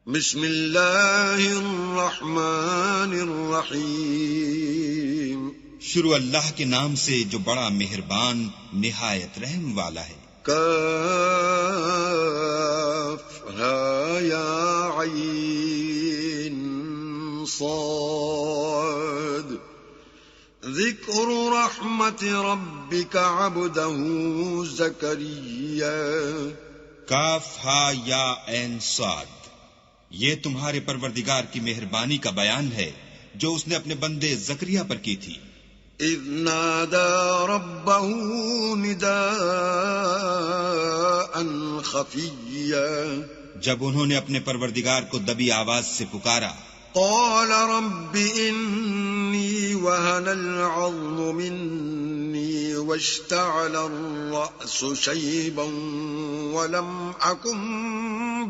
بسم اللہ الرحمن الرحیم، شروع اللہ کے نام سے جو بڑا مہربان نہایت رحم والا ہے۔ کاف ہا یا عین صاد، ذکر رحمت ربک عبدہ زکریا۔ کاف ہا یا عین صاد، یہ تمہارے پروردگار کی مہربانی کا بیان ہے جو اس نے اپنے بندے زکریا پر کی تھی۔ اذ نادى ربه نداء خفيا، جب انہوں نے اپنے پروردگار کو دبی آواز سے پکارا۔ قال رب إني وهن العظم مني واشتعل الرأس شيبا ولم أكن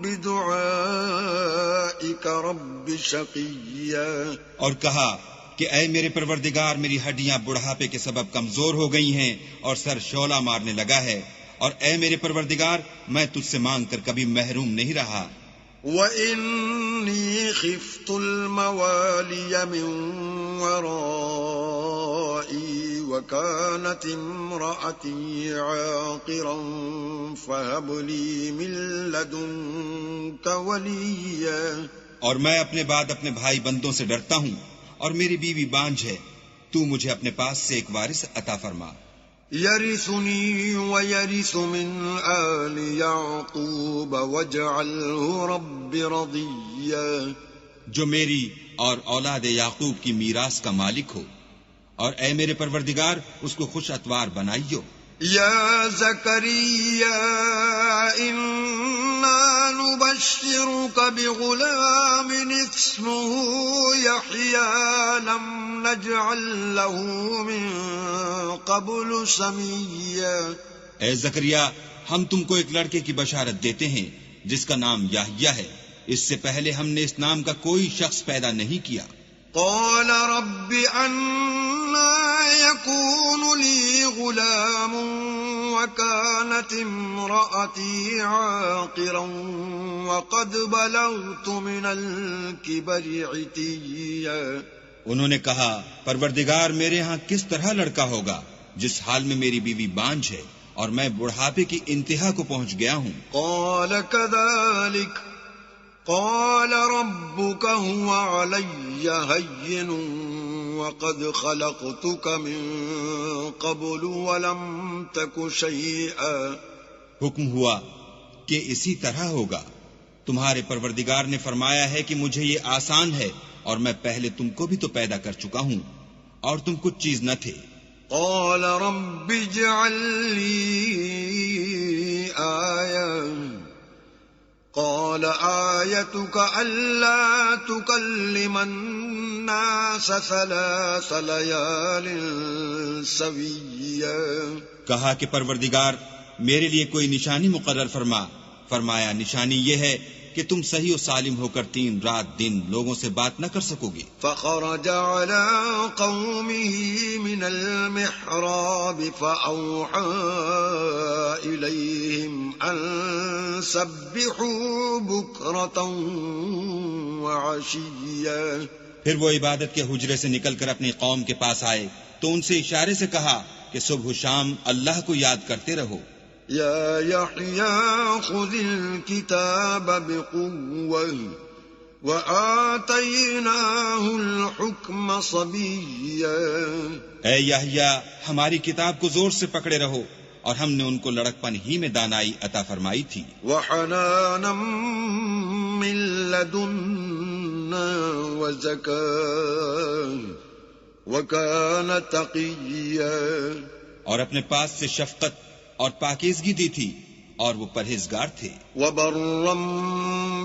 بدعائك رب شقيا، اور کہا کہ اے میرے پروردگار، میری ہڈیاں بڑھاپے کے سبب کمزور ہو گئی ہیں اور سر شعلہ مارنے لگا ہے، اور اے میرے پروردگار، میں تجھ سے مانگ کر کبھی محروم نہیں رہا۔ وَإِنِّي خِفْتُ الْمَوَالِيَ مِنْ وَرَائِي وَكَانَتِ امْرَأَتِي عَاقِرًا فَهَبْ لِي مِنْ لَدُنْكَ وَلِيًّا، اور میں اپنے بعد اپنے بھائی بندوں سے ڈرتا ہوں، اور میری بیوی بانجھ ہے، تو مجھے اپنے پاس سے ایک وارث عطا فرما۔ يَرِثُنِي وَيَرِثُ مِنْ آلِ يَعْقُوبَ وَاجْعَلْهُ رَبِّ رَضِيًّا، جو میری اور اولاد یعقوب کی میراث کا مالک ہو، اور اے میرے پروردگار اس کو خوش اتوار بنائیو۔ يا زكريا إنا نبشرك بغلام اسمه يحيى لم نجعل له من قبل سميا، اے زکریا، ہم تم کو ایک لڑکے کی بشارت دیتے ہیں جس کا نام یحییٰ ہے، اس سے پہلے ہم نے اس نام کا کوئی شخص پیدا نہیں کیا۔ قال رب أنا يكون لي غلام وكانت امرأتي عاقرا وقد بلغت من الكبر عتيا، انہوں نے کہا پروردگار، میرے ہاں کس طرح لڑکا ہوگا جس حال میں میری بیوی بانجھ ہے اور میں بڑھاپے کی انتہا کو پہنچ گیا ہوں۔ قال كذلك قال ربك هو علي هين وقد خلقتك من قبل ولم تك شيئا، حکم ہوا کہ اسی طرح ہوگا، تمہارے پروردگار نے فرمایا ہے کہ مجھے یہ آسان ہے اور میں پہلے تم کو بھی تو پیدا کر چکا ہوں اور تم کچھ چیز نہ تھے۔ قال رب اجعل لي آية قال آيتك ألا تكلم الناس 3 ليال سويا، کہا کہ پروردگار میرے لیے کوئی نشانی مقرر فرما۔ فرمایا نشانی یہ ہے کہ تم صحیح و سالم ہو کر 3 رات دن لوگوں سے بات نہ کر سکو گے۔ فخرج على قومه من المحراب فأوحى إليهم أن سبحوا بكرة وعشيا، پھر وہ عبادت کے حجرے سے نکل کر اپنی قوم کے پاس آئے تو ان سے اشارے سے کہا کہ صبح و شام اللہ کو یاد کرتے رہو۔ يا يحيى خذ الكتاب بقوة وآتيناه الحكم صبيا، اے یحییٰ، ہماری کتاب کو زور سے پکڑے رہو، اور ہم نے ان کو لڑکپن ہی میں دانائی عطا فرمائی تھی۔ وحنانا من لدنا وزكاة وكان تقيا، اور اپنے پاس سے شفقت اور پاکیزگی دی تھی اور وہ پرہیزگار تھے۔ وبرا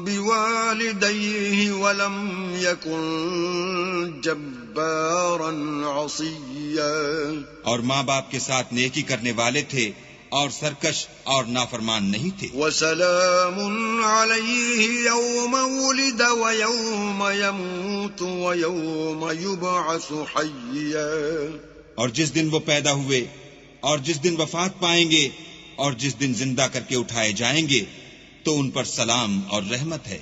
بوالديه ولم يكن جبارا عصيا، اور ماں باپ کے ساتھ نیکی کرنے والے تھے اور سرکش اور نافرمان نہیں تھے۔ وسلام عليه يوم ولد ويوم يموت ويوم يبعث حيا، اور جس دن وہ پیدا ہوئے اور جس دن وفات پائیں گے اور جس دن زندہ کر کے اٹھائے جائیں گے تو ان پر سلام اور رحمت ہے۔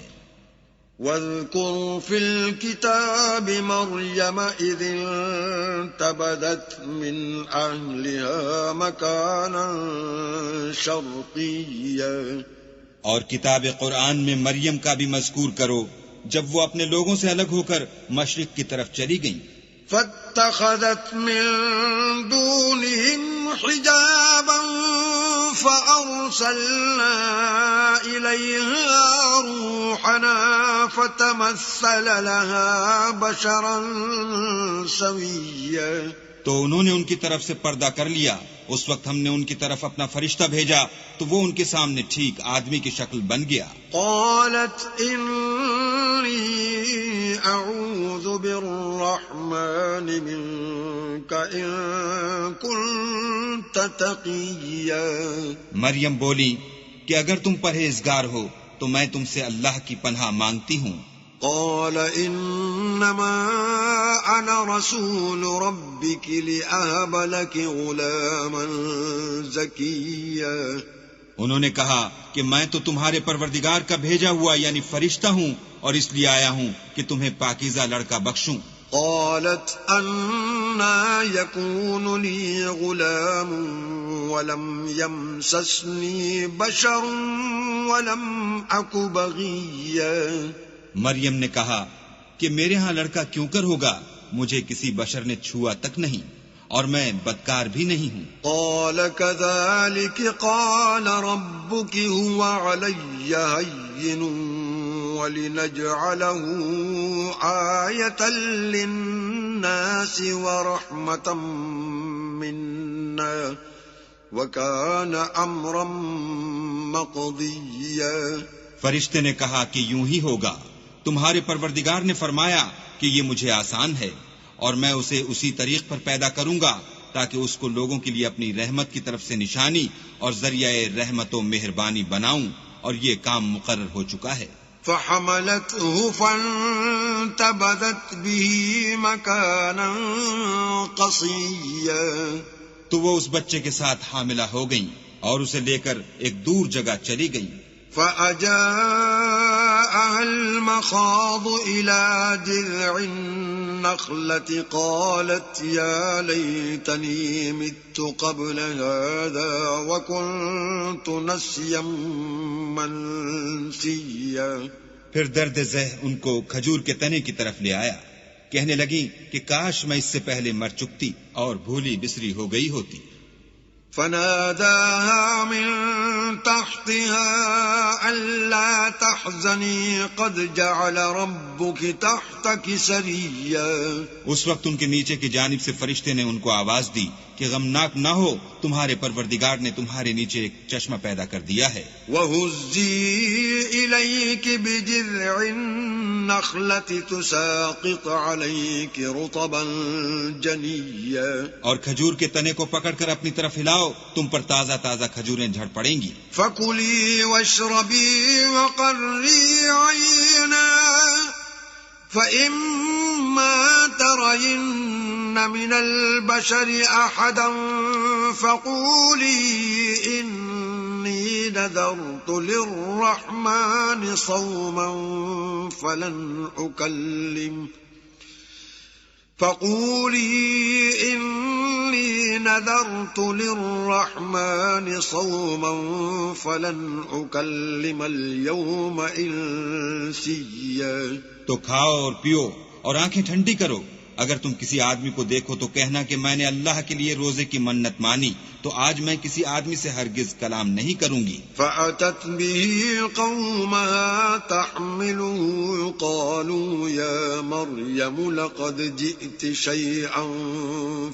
واذكر في الكتاب مريم إذ انتبذت من أهلها مكانا شرقيا، اور کتاب قرآن میں مریم کا بھی مذکور کرو جب وہ اپنے لوگوں سے الگ ہو کر مشرق کی طرف چلی گئیں۔ فاتخذت من دونهم حجابا فأرسلنا إليها روحنا فتمثل لها بشرا سويا، تو انہوں نے ان کی طرف سے پردہ کر لیا۔ اس وقت ہم نے ان کی طرف اپنا فرشتہ بھیجا تو وہ ان کے سامنے ٹھیک آدمی کی شکل بن گیا۔ قالت إني أعوذ بالرحمن منك إن كنت تقيا، مریم بولی کہ اگر تم پرہیزگار ہو تو میں تم سے اللہ کی پناہ مانگتی ہوں۔ قال إنما أنا رسول ربك لأهب لك غلاما زكيا، انہوں نے کہا کہ میں تو تمہارے پروردگار کا بھیجا ہوا یعنی فرشتہ ہوں اور اس لیے آیا ہوں کہ تمہیں پاکیزہ لڑکا بخشوں۔ قالت أنا يكون لي غلام ولم يمسسني بشر ولم أك بغيا، مریم نے کہا کہ میرے ہاں لڑکا کیوں کر ہوگا، مجھے کسی بشر نے چھوا تک نہیں اور میں بدکار بھی نہیں ہوں۔ قال كذلك قال ربك هو علي هين ولنجعله آية للناس ورحمة منا وكان أمرا مقضيا، فرشتے نے کہا کہ یوں ہی ہوگا، تمہارے پروردگار نے فرمایا کہ یہ مجھے آسان ہے اور میں اسے اسی طریق پر پیدا کروں گا تاکہ اس کو لوگوں کے لیے اپنی رحمت کی طرف سے نشانی اور ذریعہ رحمت و مہربانی بناؤں، اور یہ کام مقرر ہو چکا ہے۔ فحملته فانتبذت به مكانا قصيا، تو وہ اس بچے کے ساتھ حاملہ ہو گئیں اور اسے لے کر ایک دور جگہ چلی گئیں۔ فأجاءها المخاض إلى جذع النخلة قالت يا ليتني مت قبل هذا وكنت نسيا منسيا، پھر درد ذہ ان کو کھجور کے تنے کی طرف لے آیا، کہنے لگی کہ کاش میں اس سے پہلے مر چکتی اور بھولی بسری ہو گئی ہوتی۔ فناداها من تحتها ألا تحزني قد جعل ربك تحتك سريا، اس وقت ان کے نیچے کی جانب سے فرشتے نے ان کو آواز دی کہ غمناک نہ ہو، تمہارے پروردگار نے تمہارے نیچے ایک چشمہ پیدا کر دیا ہے۔ وَهُزِّي إِلَيْكِ بِجِذْعِ النَّخْلَةِ تُسَاقِطْ عَلَيْكِ رُطَبًا جَنِيًّا، اور کھجور کے تنے کو پکڑ کر اپنی طرف ہلاؤ، تم پر تازہ تازہ کھجوریں جھڑ پڑیں گی۔ فَكُلِي وَاشْرَبِي وَقَرِّي عَيْنًا فَإِمَّا تَرَيِنَّ مِنَ الْبَشَرِ أَحَدًا فَقُولِي إِنِّي نَذَرْتُ لِلرَّحْمَنِ صَوْمًا فَلَنْ أكلم اليوم إنسيا، تو کھاؤ اور پیو اور آنکھیں ٹھنڈی کرو، اگر تم کسی آدمی کو دیکھو تو کہنا کہ میں نے اللہ کے لیے روزے کی منت مانی، تو آج میں کسی آدمی سے ہرگز کلام نہیں کروں گی۔ فأتت به قومها تحمله قالوا يا مريم لقد جئت شيئا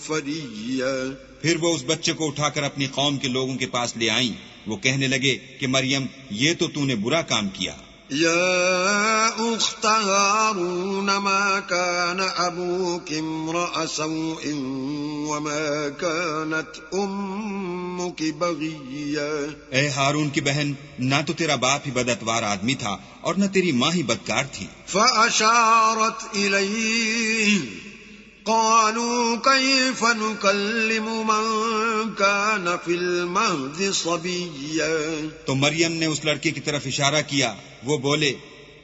فريا، پھر وہ اس بچے کو اٹھا کر اپنی قوم کے لوگوں کے پاس لے آئیں، وہ کہنے لگے کہ مریم یہ تو نے برا کام کیا۔ يا أخت هارون ما كان أبوك امرأ سوء وما كانت أمك بغيا، اے ہارون کی بہن، نہ تو تیرا باپ ہی بداتوار آدمی تھا اور نہ تیری ماں ہی بدکار تھی۔ فأشارت إليه قالوا كيف نكلم من كان في المهد صبيا، تو مریم نے اس لڑکے کی طرف اشارہ کیا، وہ بولے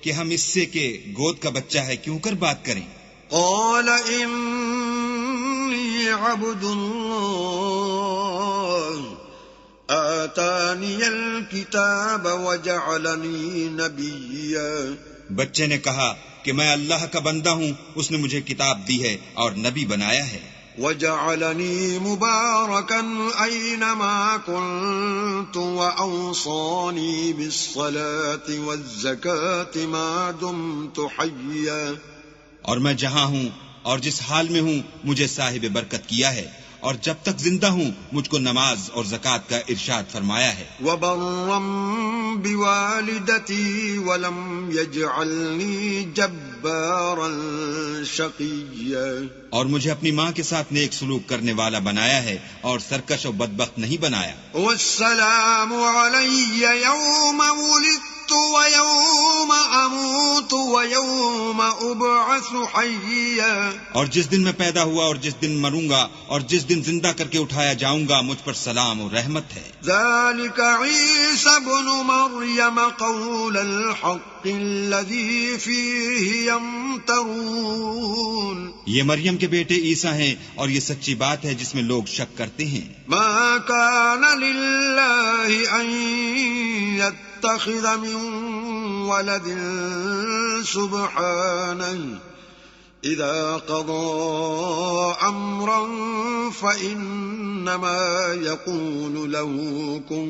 کہ ہم اس سے کہ گود کا بچہ ہے کیوں کر بات کریں؟ قال انی عبد اللہ آتانی الکتاب وجعلنی نبیا. بچے نے کہا کہ میں اللہ کا بندہ ہوں، اس نے مجھے کتاب دی ہے اور نبی بنایا ہے. وجعلنی مبارکا اینما کنت واوصانی بالصلاة والزکاة ما دمت حیا. اور میں جہاں ہوں اور جس حال میں ہوں مجھے صاحب برکت کیا ہے، اور جب تک زندہ ہوں مجھ کو نماز اور زکوٰۃ کا ارشاد فرمایا ہے. وبرا بوالدتی ولم یجعلنی جبارا شقیا. اور مجھے اپنی ماں کے ساتھ نیک سلوک کرنے والا بنایا ہے اور سرکش و بدبخت نہیں بنایا. والسلام علی یوم ولدت ویوم اموت ویوم ابعث حیا. اور جس دن میں پیدا ہوا اور جس دن مروں گا اور جس دن زندہ کر کے اٹھایا جاؤں گا مجھ پر سلام و رحمت ہے. ذلك عیسی ابن مریم قول الحق الذی فیہ یمترون. یہ مریم کے بیٹے عیسیٰ ہیں اور یہ سچی بات ہے جس میں لوگ شک کرتے ہیں. ما کان للہ ان يتخذ من ولد سبحانه اذا قضى امرا فانما يقول له كن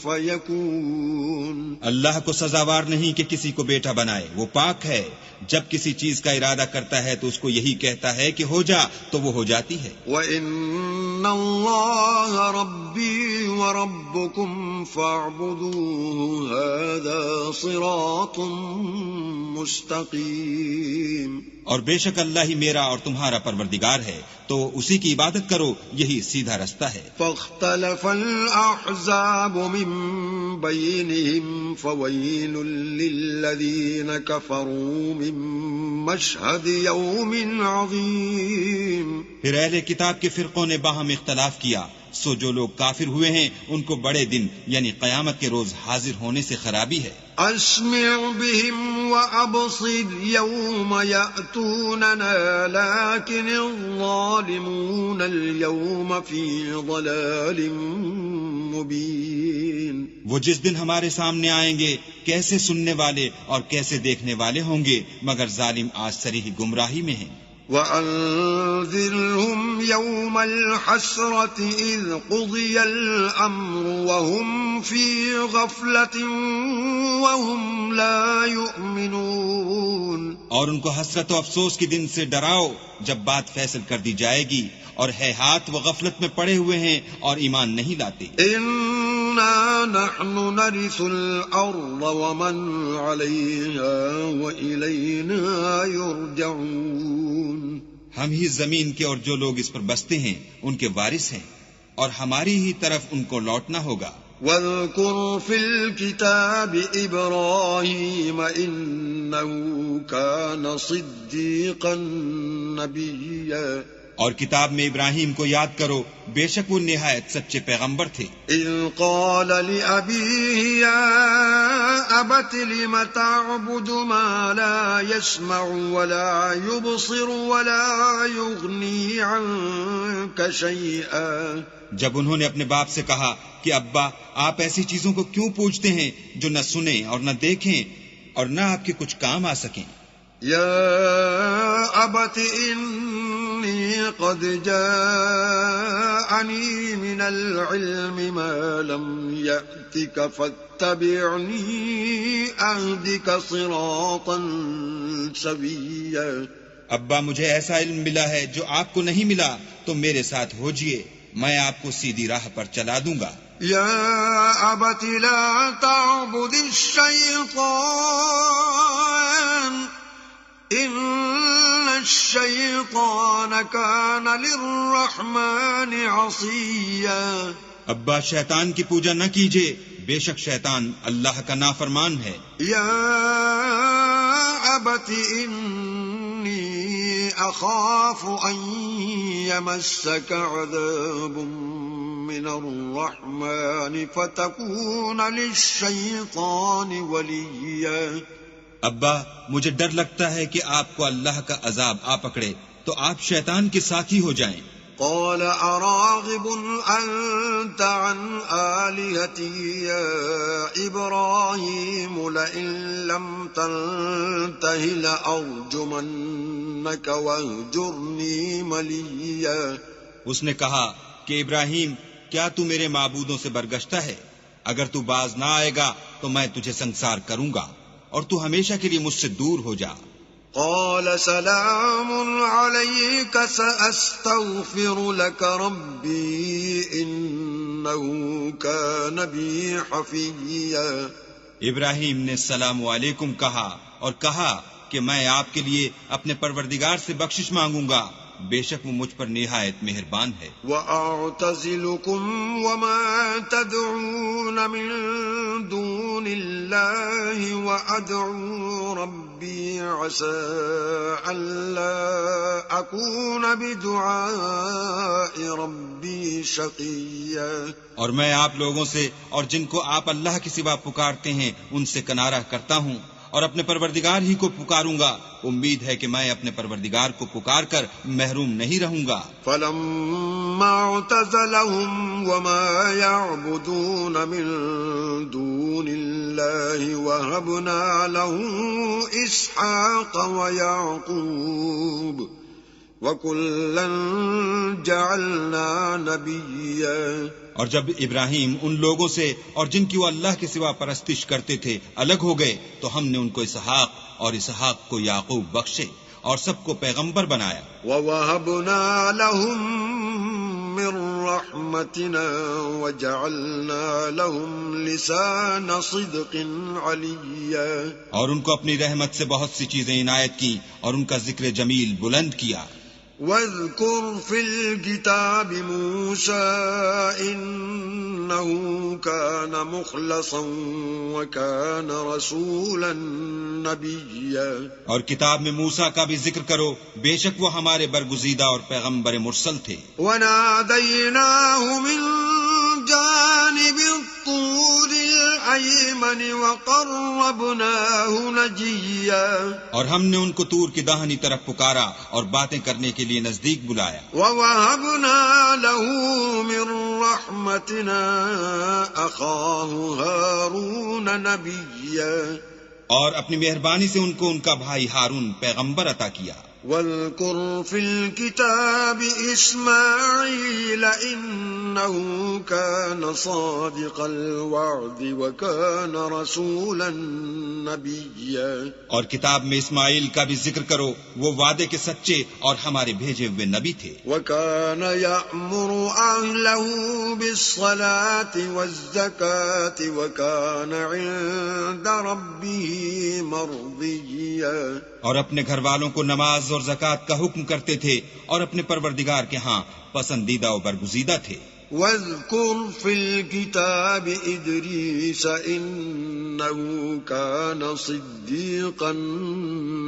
فيكون. اللہ کو سزاوار نہیں کہ کسی کو بیٹا بنائے، وہ پاک ہے. جب کسی چیز کا ارادہ کرتا ہے تو اس کو یہی کہتا ہے کہ ہو جا تو وہ ہو جاتی ہے. وَإِنَّ اللَّهَ رَبِّي وَرَبُّكُمْ فَاعْبُدُوهُ هَذَا صِرَاطٌ مُسْتَقِيمٌ. اور بے شک اللہ ہی میرا اور تمہارا پروردگار ہے، تو اسی کی عبادت کرو، یہی سیدھا رستہ ہے. فاختلف الأحزاب من بينهم فويل للذين كفروا من مشهد يوم عظيم. پھر اہل کتاب کے فرقوں نے باہم اختلاف کیا، سو جو لوگ کافر ہوئے ہیں ان کو بڑے دن یعنی قیامت کے روز حاضر ہونے سے خرابی ہے. اسمع بهم وابصر يوم يأتوننا لكن الظالمون اليوم في ضلال مبين. وہ جس دن ہمارے سامنے آئیں گے کیسے سننے والے اور کیسے دیکھنے والے ہوں گے، مگر ظالم آج صریح گمراہی میں ہیں. وَأَنذِرْهُمْ يَوْمَ الْحَسْرَةِ إِذْ قُضِيَ الْأَمْرُ وَهُمْ فِي غَفْلَةٍ وَهُمْ لَا يُؤْمِنُونَ. اور ان کو حسرت و افسوس کے دن سے ڈراؤ جب بات فیصل کر دی جائے گی اور ہے ہاتھ و غفلت میں پڑے ہوئے ہیں اور ایمان نہیں لاتے. إِنَّا نَحْنُ نَرِثُ الْأَرْضَ وَمَنْ عَلَيْهَا وَإِلَيْنَا يُرْجَعُونَ. ہم ہی زمین کے اور جو لوگ اس پر بستے ہیں ان کے وارث ہیں اور ہماری ہی طرف ان کو لوٹنا ہوگا. وَاذْكُرْ فِي الْكِتَابِ إِبْرَاهِيمَ إِنَّهُ كَانَ صِدِّيقًا نَبِيًّا. اور کتاب میں ابراہیم کو یاد کرو، بے شک وہ نہایت سچے پیغمبر تھے. اذ قال لأبيه يا أبت لم تعبد ما لا يسمع ولا يبصر ولا يغني عنك شيئا. جب انہوں نے اپنے باپ سے کہا کہ ابا آپ ایسی چیزوں کو کیوں پوجتے ہیں جو نہ سنیں اور نہ دیکھیں اور نہ آپ کے کچھ کام آ سکیں. یا ابت انی قد جاءنی من العلم ما لم یأتک فاتبعنی اہدک صراطا سویا. ابا مجھے ایسا علم ملا ہے جو آپ کو نہیں ملا، تو میرے ساتھ ہوجئے، میں آپ کو سیدھی راہ پر چلا دوں گا. یا ابت لا تعبد الشیطان ان الشیطان کان للرحمن عصیا. ابا شیطان کی پوجا نہ کیجیے، بے شک شیطان اللہ کا نافرمان ہے. یا ابت انی اخاف ان یمسک عذاب من الرحمن فتکون للشیطان ولیا. ابا مجھے ڈر لگتا ہے کہ آپ کو اللہ کا عذاب آ پکڑے تو آپ شیطان کے ساتھی ہو جائیں۔ قال أراغب أنت عن آلهتي يا إبراهيم لئن لم تنته لأرجمنك واهجرني مليا۔ اس نے کہا کہ ابراہیم کیا تو میرے معبودوں سے برگشتہ ہے؟ اگر تو باز نہ آئے گا تو میں تجھے سنسار کروں گا اور تو ہمیشہ کے لیے مجھ سے دور ہو جا۔ قال سلام عليك سأستغفر لك ربي إنه كان بي حفيا۔ ابراہیم نے السلام علیکم کہا اور کہا کہ میں آپ کے لیے اپنے پروردگار سے بخشش مانگوں گا، بے شک وہ مجھ پر نہایت مہربان ہے۔ وَأَعْتَزِلُكُمْ وَمَا تَدْعُونَ مِن دُونِ اللَّهِ وَأَدْعُو رَبِّي عَسَىٰ أَلَّا أَكُونَ بِدُعَاءِ رَبِّي شَقِيًّا۔ اور میں آپ لوگوں سے اور جن کو آپ اللہ کے سوا پکارتے ہیں ان سے کنارہ کرتا ہوں اور اپنے پروردگار ہی کو پکاروں گا، امید ہے کہ میں اپنے پروردگار کو پکار کر محروم نہیں رہوں گا۔ فَلَمَّا اعْتَزَلَهُمْ وَمَا يَعْبُدُونَ مِن دُونِ اللَّهِ وَهَبْنَا لَهُ إِسْحَاقَ وَيَعْقُوبَ وَكُلًّا جَعَلْنَا نَبِيًّا۔ اور جب ابراہیم ان لوگوں سے اور جن کی وہ اللہ کے سوا پرستش کرتے تھے الگ ہو گئے تو ہم نے ان کو اسحاق اور اسحاق کو یعقوب بخشے اور سب کو پیغمبر بنایا۔ وَوَهَبْنَا لَهُم مِّن رَّحْمَتِنَا وَجَعَلْنَا لَهُمْ لِسَانَ صِدْقٍ عَلِيًّا۔ اور ان کو اپنی رحمت سے بہت سی چیزیں عنایت کی اور ان کا ذکر جمیل بلند کیا۔ واذكر في الكتاب موسى إنه كان مخلصا وكان رسولا نبيا۔ اور کتاب میں موسیٰ کا بھی ذکر کرو، بے شک وہ ہمارے برگزیدہ اور پیغمبر مرسل تھے۔ وناديناه من جانب الطور الأيمن وقربناه نجيا۔ اور ہم نے ان کو طور کی داہنی طرف پکارا اور باتیں کرنے کے لیے نزدیک بلایا۔ وَوَهَبْنَا لَهُ مِن رَّحْمَتِنَا أَخَاهُ هَارُونَ نَبِيًّا۔ اور اپنی مہربانی سے ان کو ان کا بھائی ہارون پیغمبر عطا کیا۔ واذكر في الكتاب إسماعيل إنه كان صادق الوعد وكان رسولا نبيا۔ اور کتاب میں اسماعیل کا بھی ذکر کرو، وہ وعدے کے سچے اور ہمارے بھیجے ہوئے نبی تھے۔ وكان يأمر أهله بالصلاة والزكاة وكان عند ربه مرضيا۔ اور اپنے گھر والوں کو نماز اور زکوٰۃ کا حکم کرتے تھے اور اپنے پروردگار کے ہاں پسندیدہ و برگزیدہ تھے۔ واذكر في الكتاب إدريس إنه كان صديقا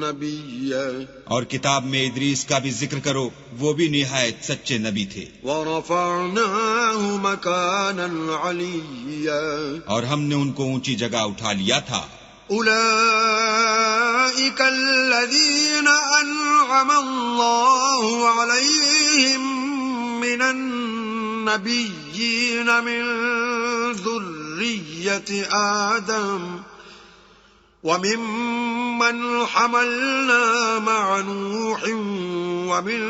نبيا۔ اور کتاب میں ادریس کا بھی ذکر کرو، وہ بھی نہایت سچے نبی تھے۔ ورفعناه مكانا عليا۔ اور ہم نے ان کو اونچی جگہ اٹھا لیا تھا۔ أولئك الذين أنعم الله عليهم من النبيين من ذرية آدم وممن حملنا مع نوح ومن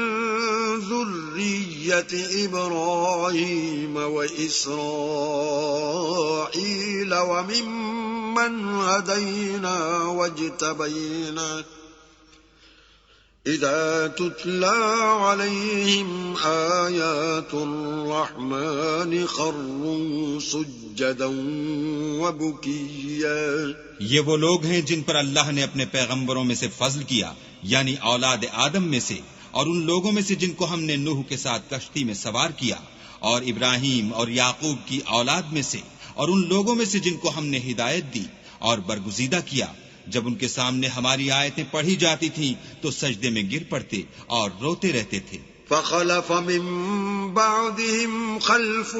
ذرية إبراهيم وإسرائيل وممن هدينا واجتبينا إذا تتلى عليهم آيات الرحمن خروا سجدا وبكيا۔ یہ وہ لوگ ہیں جن پر اللہ نے اپنے پیغمبروں میں سے فضل کیا، یعنی اولاد آدم میں سے، اور ان لوگوں میں سے جن کو ہم نے نوح کے ساتھ کشتی میں سوار کیا، اور ابراہیم اور یعقوب کی اولاد میں سے، اور ان لوگوں میں سے جن کو ہم نے ہدایت دی اور برگزیدہ کیا۔ جب ان کے سامنے ہماری آیتیں پڑھی جاتی تھیں تو سجدے میں گر پڑتے اور روتے رہتے تھے۔ فخلف من بعدهم خلف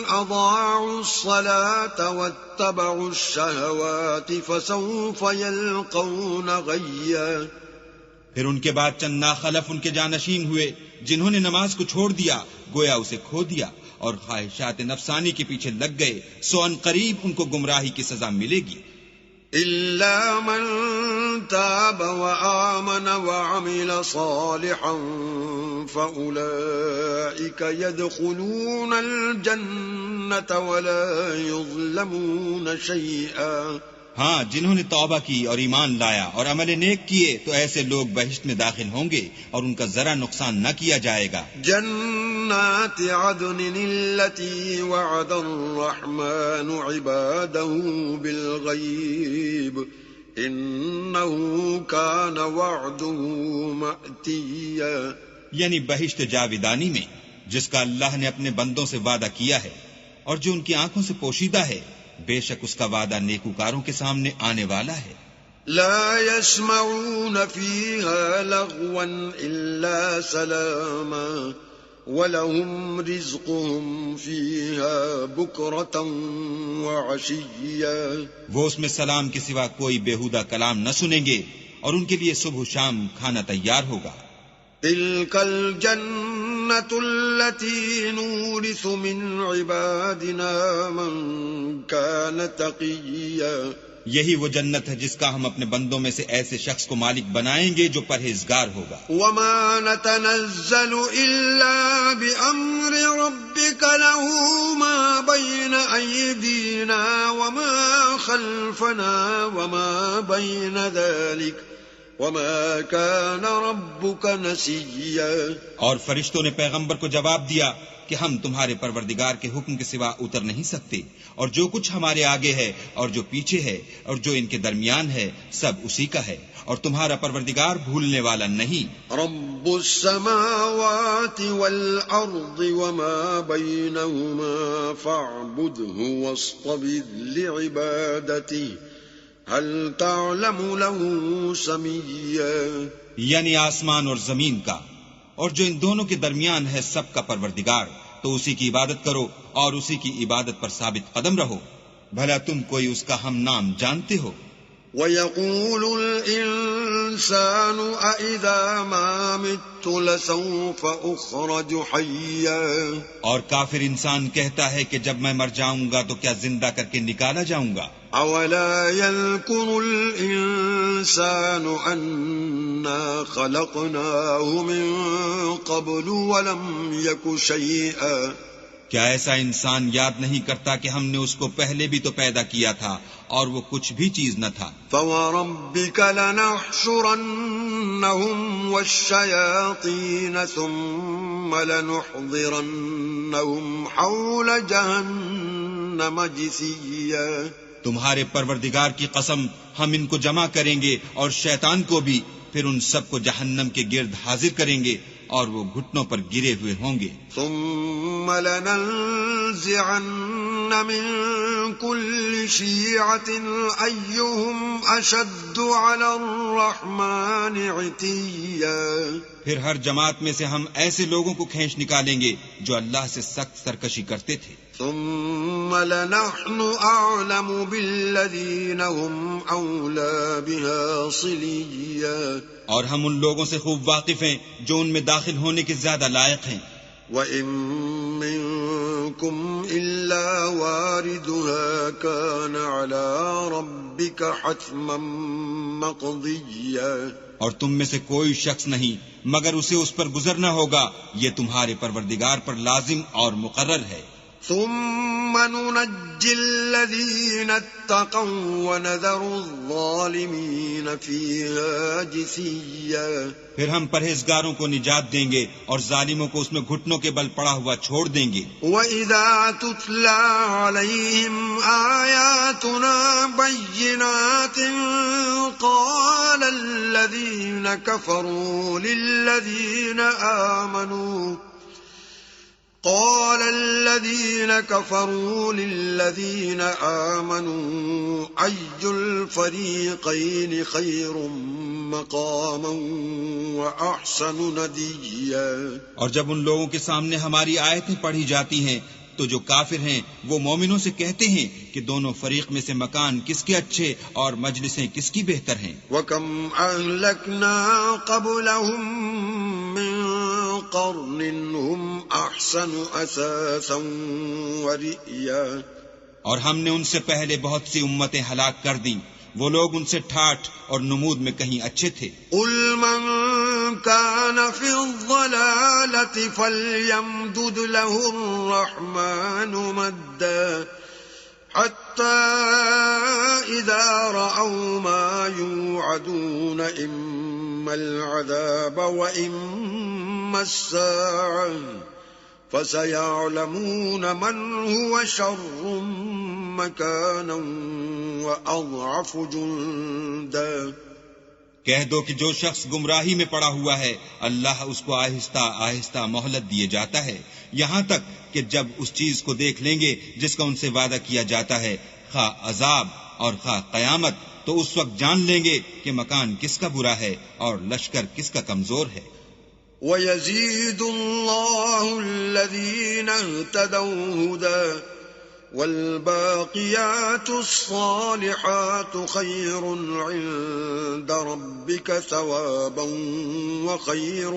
أضاعوا الصلاة واتبعوا الشهوات فسوف يلقون غيا. پھر ان کے بعد چند ناخلف ان کے جانشین ہوئے جنہوں نے نماز کو چھوڑ دیا، گویا اسے کھو دیا اور خواہشات نفسانی کے پیچھے لگ گئے، سو ان قریب ان کو گمراہی کی سزا ملے گی. إلا من تاب وآمن وعمل صالحا فأولئك يدخلون الجنة ولا يظلمون شيئا. ہاں، جنہوں نے توبہ کی اور ایمان لایا اور عمل نیک کیے تو ایسے لوگ بہشت میں داخل ہوں گے اور ان کا ذرا نقصان نہ کیا جائے گا. جنات عدن التي وعد الرحمن عباده بالغيب انه كان وعده مأتيا. یعنی بہشت جاویدانی میں جس کا اللہ نے اپنے بندوں سے وعدہ کیا ہے اور جو ان کی آنکھوں سے پوشیدہ ہے، بے شک اس کا وعدہ نیکوکاروں کے سامنے آنے والا ہے. لا يسمعون فيها لغوا إلا سلاما ولهم رزقهم فيها بكرة وعشيا. وہ اس میں سلام کے سوا کوئی بیہودہ کلام نہ سنیں گے اور ان کے لیے صبح و شام کھانا تیار ہوگا. تلك الجنة التي نورث من عبادنا من كان تقيا. یہی وہ جنت ہے جس کا ہم اپنے بندوں میں سے ایسے شخص کو مالک بنائیں گے جو پرہیزگار ہوگا. وما نتنزل إلا بأمر ربك له ما بين أيدينا وما خلفنا وما بين ذلك وما كان ربك نسيا. اور فرشتوں نے پیغمبر کو جواب دیا کہ ہم تمہارے پروردگار کے حکم کے سوا اتر نہیں سکتے، اور جو کچھ ہمارے آگے ہے اور جو پیچھے ہے اور جو ان کے درمیان ہے سب اسی کا ہے، اور تمہارا پروردگار بھولنے والا نہیں. رب السماوات والأرض وما بينهما فاعبده واصطبر لعبادته هل تعلم له سميا. یعنی آسمان اور زمین کا اور جو ان دونوں کے درمیان ہے سب کا پروردگار، تو اسی کی عبادت کرو اور اسی کی عبادت پر ثابت قدم رہو، بھلا تم کوئی اس کا ہم نام جانتے ہو. وَيَقُولُ الْإِنسَانُ أَإِذَا مَا مِتُّ لَسَوْفَ أُخْرَجُ حَيًّا. اور کافر انسان کہتا ہے کہ جب میں مر جاؤں گا تو کیا زندہ کر کے نکالا جاؤں گا. أَوَلَا يَذْكُرُ الْإِنسَانُ أَنَّا خَلَقْنَاهُ مِن قَبْلُ وَلَمْ يَكُ شَيْئًا. کیا ایسا انسان یاد نہیں کرتا کہ ہم نے اس کو پہلے بھی تو پیدا کیا تھا اور وہ کچھ بھی چیز نہ تھا. فَوَرَبِّكَ لَنَحْشُرَنَّهُمْ وَالشَّيَاطِينَ ثُمَّ لَنُحْضِرَنَّهُمْ حَوْلَ جَهَنَّمَ جِثِيًّا. تمہارے پروردگار کی قسم ہم ان کو جمع کریں گے اور شیطان کو بھی، پھر ان سب کو جہنم کے گرد حاضر کریں گے اور وہ گھٹنوں پر گرے ہوئے ہوں گے. ثم لننزعن من كل شيعة أيهم أشد على الرحمن عتيا. پھر ہر جماعت میں سے ہم ایسے لوگوں کو کھینچ نکالیں گے جو اللہ سے سخت سرکشی کرتے تھے. ثم لنحن أعلم بالذين هم أولى بها صليا. اور ہم ان لوگوں سے خوب واقف ہیں جو ان میں داخل ہونے کے زیادہ لائق ہیں. وَإِن مِّنكُمْ إِلَّا وَارِدُهَا كَانَ عَلَى رَبِّكَ حَتْمًا مَّقْضِيًّا. اور تم میں سے کوئی شخص نہیں مگر اسے اس پر گزرنا ہوگا، یہ تمہارے پروردگار پر لازم اور مقرر ہے. ثم ننجي الذين اتقوا ونذر الظالمين فيها جثيا. پھر ہم پرہیزگاروں کو نجات دیں گے اور ظالموں کو اس میں گھٹنوں کے بل پڑا ہوا چھوڑ دیں گے. وَإِذَا تُتْلَى عَلَيْهِمْ آيَاتُنَا بَيِّنَاتٍ قَالَ الَّذِينَ كَفَرُوا لِلَّذِينَ آمَنُوا قال الذين كفروا للذين آمنوا أي الفريقين خير مقاما وأحسن نديا. اور جب ان لوگوں کے سامنے ہماری آیتیں پڑھی جاتی ہیں تو جو کافر ہیں وہ مومنوں سے کہتے ہیں کہ دونوں فریق میں سے مکان کس کے اچھے اور مجلسیں کس کی بہتر ہیں. وَكَمْ أَهْلَكْنَا قَبْلَهُمْ مِنْ قَرْنٍ هُمْ أَحْسَنُ أَثَاثًا وَرِئْيًا. اور ہم نے ان سے پہلے بہت سی امتیں ہلاک کر دیں، وہ لوگ ان سے ٹھاٹھ اور نمود میں کہیں اچھے تھے. قُلْ مَنْ كَانَ فِي الضَّلَالَةِ فَلْيَمْدُدْ لَهُ الرَّحْمَنُ مَدًّا حَتَّى إِذَا رَأَوْا مَا يُوعَدُونَ إِمَّا الْعَذَابَ وَإِمَّا السَّاعَةَ فَسَيَعْلَمُونَ مَنْ هُوَ شَرٌّ مَكَانًا وَأَضْعَفُ جُنْدًا. کہہ دو کہ جو شخص گمراہی میں پڑا ہوا ہے اللہ اس کو آہستہ آہستہ مہلت دیے جاتا ہے، یہاں تک کہ جب اس چیز کو دیکھ لیں گے جس کا ان سے وعدہ کیا جاتا ہے، خواہ عذاب اور خواہ قیامت، تو اس وقت جان لیں گے کہ مکان کس کا برا ہے اور لشکر کس کا کمزور ہے. وَيَزِيدُ اللَّهُ الَّذِينَ اهْتَدَوْا هُدًى وَالْبَاقِيَاتُ الصَّالِحَاتُ خَيْرٌ عِندَ رَبِّكَ ثَوَابًا وَخَيْرٌ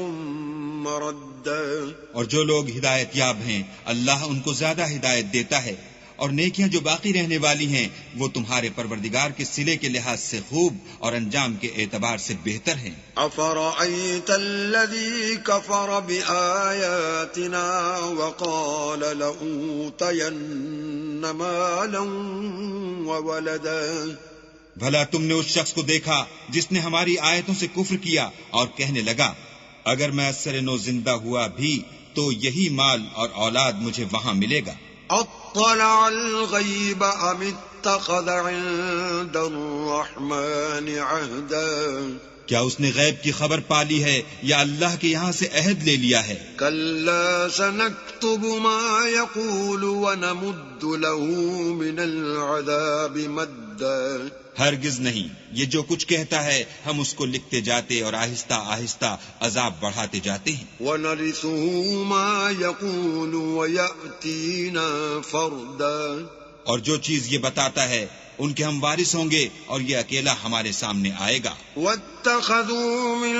مَرَدًّا. اور جو لوگ ہدایت یاب ہیں اللہ ان کو زیادہ ہدایت دیتا ہے، اور نیکیاں جو باقی رہنے والی ہیں وہ تمہارے پروردگار کے صلے کے لحاظ سے خوب اور انجام کے اعتبار سے بہتر ہیں. أَفَرَأَيْتَ الَّذِي كَفَرَ بِآيَاتِنَا وَقَالَ لَأُوتَيَنَّ مَالًا وَوَلَدًا. بھلا تم نے اس شخص کو دیکھا جس نے ہماری آیتوں سے کفر کیا اور کہنے لگا اگر میں اثر نو زندہ ہوا بھی تو یہی مال اور اولاد مجھے وہاں ملے گا. اطلع الغیب ام اتخذ عند الرحمن عہدا. کیا اس نے غیب کی خبر پالی ہے یا اللہ کے یہاں سے عہد لے لیا ہے؟ کلا سنکتب ما یقول ونمد له من العذاب مدا. ہرگز نہیں، یہ جو کچھ کہتا ہے ہم اس کو لکھتے جاتے اور آہستہ آہستہ عذاب بڑھاتے جاتے ہیں. وَنَرِثُهُ مَا يَقُولُ وَيَأْتِينَا فَرْدًا. اور جو چیز یہ بتاتا ہے ان کے ہم وارث ہوں گے اور یہ اکیلا ہمارے سامنے آئے گا. وَاتَّخَذُوا مِن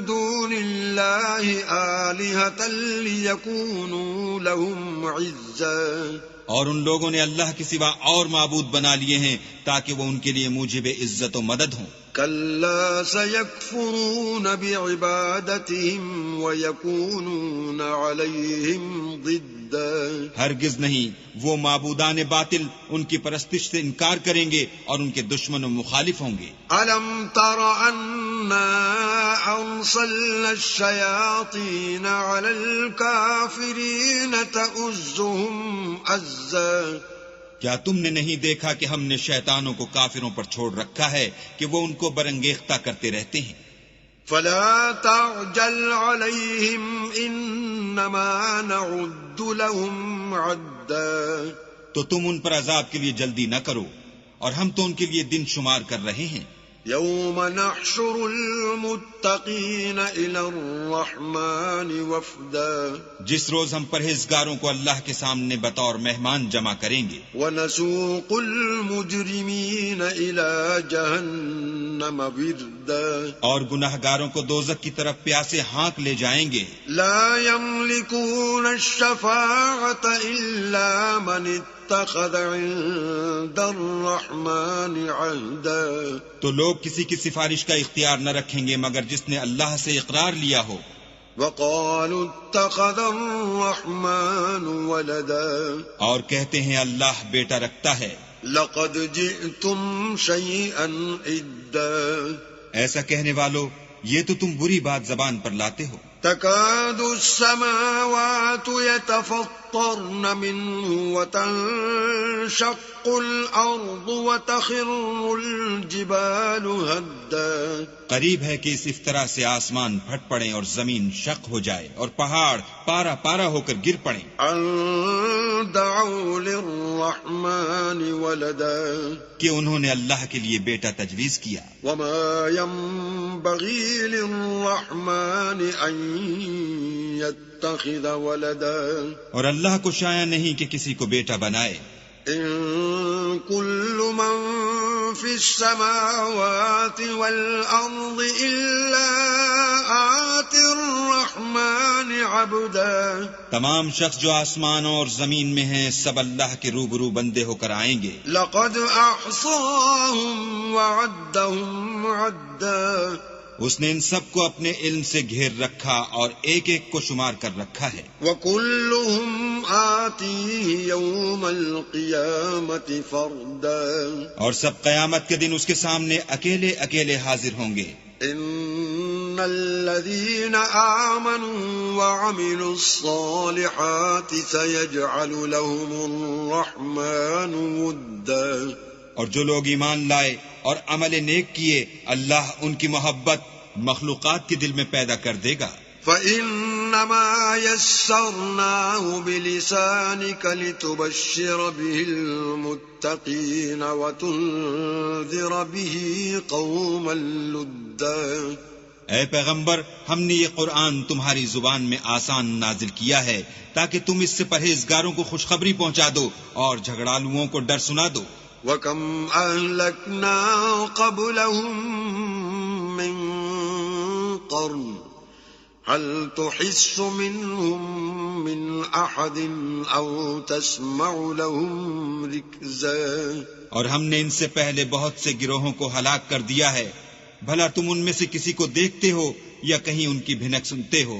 دُونِ اللَّهِ آلِهَةً لِيَكُونُوا لَهُمْ عِزًّا. اور ان لوگوں نے اللہ کے سوا اور معبود بنا لیے ہیں تاکہ وہ ان کے لیے موجب عزت و مدد ہوں. كلا سيكفرون بعبادتهم ويكونون عليهم ضدا. ہرگز نہیں، وہ معبودان باطل ان کی پرستش سے انکار کریں گے اور ان کے دشمن و مخالف ہوں گے. ألم تر أنا أرسلنا الشياطين على الكافرين تؤزهم أزا. کیا تم نے نہیں دیکھا کہ ہم نے شیطانوں کو کافروں پر چھوڑ رکھا ہے کہ وہ ان کو برنگیختہ کرتے رہتے ہیں؟ فلا تعجل عليهم إنما نعد لهم عدا. تو تم ان پر عذاب کے لیے جلدی نہ کرو، اور ہم تو ان کے لیے دن شمار کر رہے ہیں. يوم نحشر المتقين إلى الرحمن وفدا. جس روز ہم پرہیزگاروں کو اللہ کے سامنے بطور مہمان جمع کریں گے. ونسوق المجرمين إلى جهنم وردا. اور گناہگاروں کو دوزخ کی طرف پیاسے ہانک لے جائیں گے. لا يملكون الشفاعة إلا من اتخذ عند الرحمن عهدا. تو لوگ کسی کی سفارش کا اختیار نہ رکھیں گے مگر جس نے اللہ سے اقرار لیا ہو. وقالوا اتخذ الرحمن ولدا. اور کہتے ہیں اللہ بیٹا رکھتا ہے. لقد جئتم شيئا عدا. ایسا کہنے والو یہ تو تم بری بات زبان پر لاتے ہو. تكاد السماوات يتفطرن منه وتنشق الأرض وتخر الجبال هدا قریب ہے کہ اس افطرا سے آسمان پھٹ پڑیں اور زمین شق ہو جائے اور پہاڑ پارا پارا ہو کر گر پڑیں. أن دعوا للرحمن ولدا کہ انہوں نے اللہ کے لیے بیٹا تجویز کیا. وما ينبغي للرحمن أن يتخذ ولدا اور اللہ کو شایع نہیں کہ کسی کو بیٹا بنائے. إن كل من في السماوات والأرض إلا آتي الرحمن عبدا تمام شخص جو آسمانوں اور زمین میں ہیں سب اللہ کے روبرو بندے ہو کر آئیں گے. لقد أحصاهم وعدهم عدا اس نے ان سب کو اپنے علم سے گھیر رکھا اور ایک ایک کو شمار کر رکھا ہے. وكلهم آتيه يوم القيامة فردا اور سب قیامت کے دن اس کے سامنے اکیلے اکیلے حاضر ہوں گے. إن الذين آمنوا وعملوا الصالحات سيجعل لهم الرحمن ودا اور جو لوگ ایمان لائے اور عمل نیک کیے اللہ ان کی محبت مخلوقات کے دل میں پیدا کر دے گا. فإنما يسرناه بلسانك لتبشر به المتقين وتنذر به قوما لدا اے پیغمبر ہم نے یہ قرآن تمہاری زبان میں آسان نازل کیا ہے تاکہ تم اس سے پرہیزگاروں کو خوشخبری پہنچا دو اور جھگڑالوؤں کو ڈر سنا دو. وَكَمْ أَهْلَكْنَا قَبْلَهُمْ مِنْ قَرْنٍ هَلْ تُحِسُّ مِنْهُمْ مِنْ أَحَدٍ أَوْ تَسْمَعُ لَهُمْ رِكْزًا اور ہم نے ان سے پہلے بہت سے گروہوں کو ہلاک کر دیا ہے بھلا تم ان میں سے کسی کو دیکھتے ہو یا کہیں ان کی بھنک سنتے ہو.